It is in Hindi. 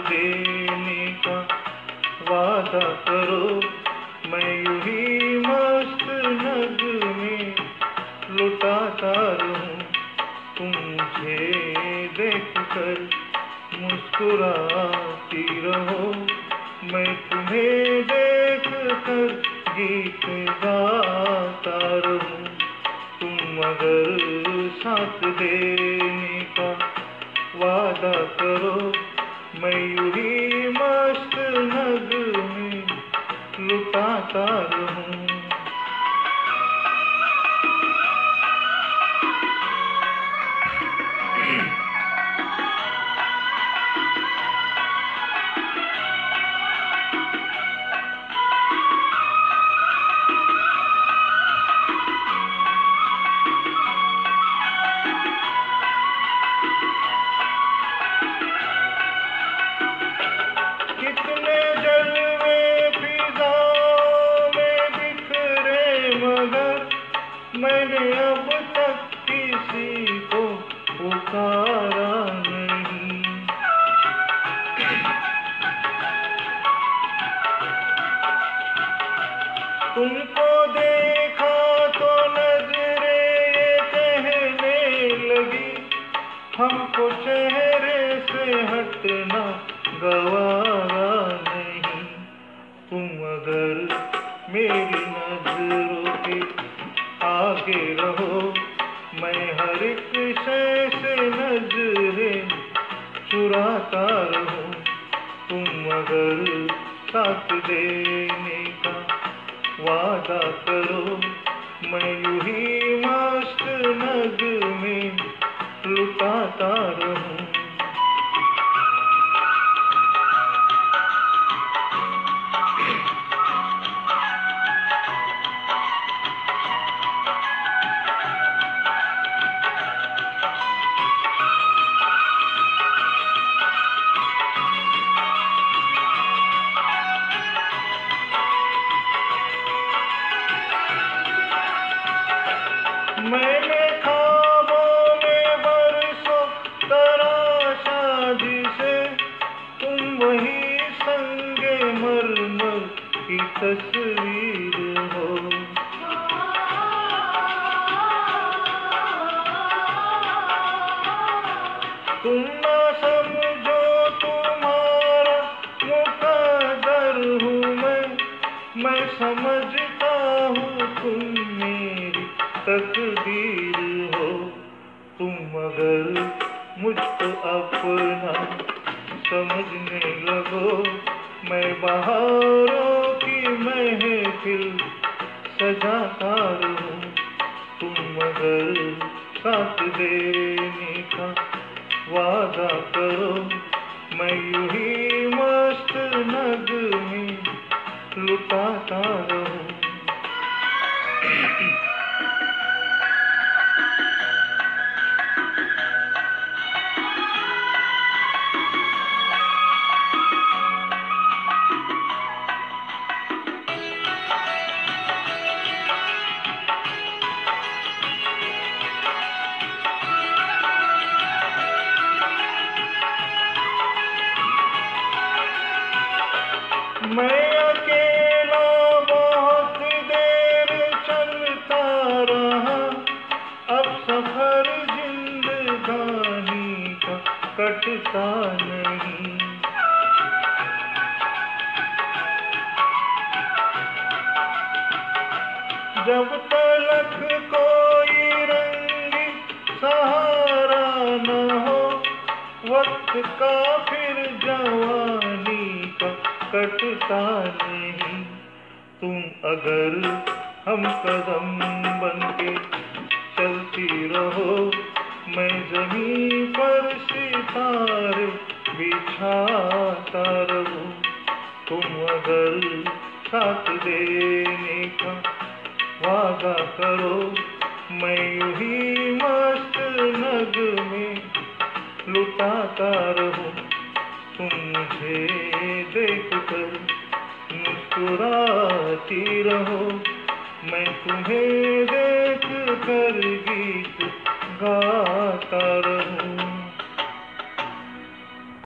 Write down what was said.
देने का वादा करो। मैं यूं ही मस्त नगमे लुटाता रहूं, तुम मुझे देख कर मुस्कुराती रहो। मैं तुम्हें देख कर गीत गाता रहूं, तुम अगर साथ देने का वादा करो। मैं यूं ही मस्त नगमे लुटाता रहूं। कितने जलवे फिजा में बिखरे, मगर मैंने अब तक किसी को पुकारा नहीं। तुमको देखा तो नजरें ये कहने लगी, हमको चेहरे से हटना गवारा नहीं। तुम अगर मेरी नजरों के आगे रहो, मैं हर एक शय से नजरें चुराता रहूं। तुम अगर साथ देने का वादा करो, मैं यूं ही मस्त नगमे लुटाता रहूं। मैंने ख्वाबों में बरसों तराशा जिसे, तुम वही संगे मरमर की तस्वीर हो। तुम ना समझो तुम्हारा मुकद्दर हूँ मैं समझता हूँ तुम मेरी तकदीर हो। तुम अगर मुझको अपना समझने लगो, मैं बहारों की महफिल सजाता रहूं। तुम अगर साथ देने का वादा करो, मैं यूं ही मस्त नगमे लुटाता रहूं। मैं अकेला बहुत देर चलता रहा, अब सफर जिंदगानी का कटता नहीं। जब तलक कोई रंगी सहारा न हो, वक्त का फिर जवानी का कटता नहीं। तुम अगर हम कदम बनके चलती रहो, मैं जमीन पर सितारे बिछाता रहूं। तुम अगर साथ देने का वादा करो, मैं यूं ही मस्त नगमे लुटाता रहूं। तुम मुझे देख कर मुस्कुराती रहो, मैं तुम्हें देख कर गीत गाता रहूं।